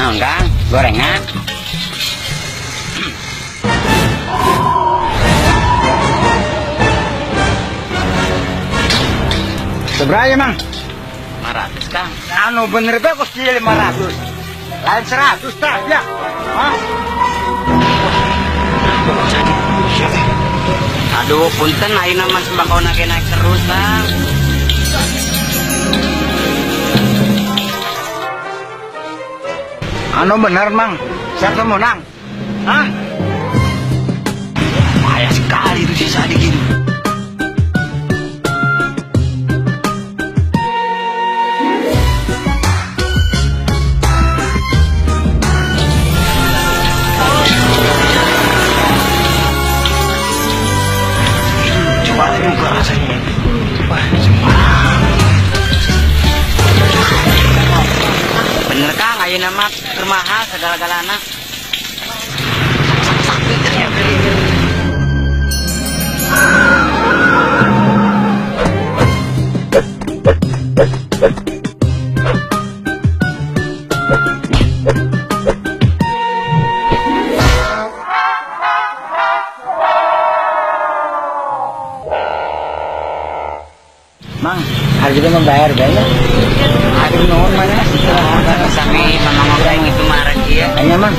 Naon Kang? Gorengan? Seberapa Mang? 500 Kang. Anu bener tuh kos 500. Lain 100 tak ya? Hah? Aduh, punten ayeuna mah sembako naik terus, Kang. Anu bener Mang. Siapa menang? Hah? Bahaya sekali itu si Sadik itu. Coba juga rasanya. Bener Kang, ayeuna mah keur mahal segala-galana. Mang, hari juga membayar bayar. Hari nuhun mana? Sami mamang orang itu marah dia. Hanya Mang.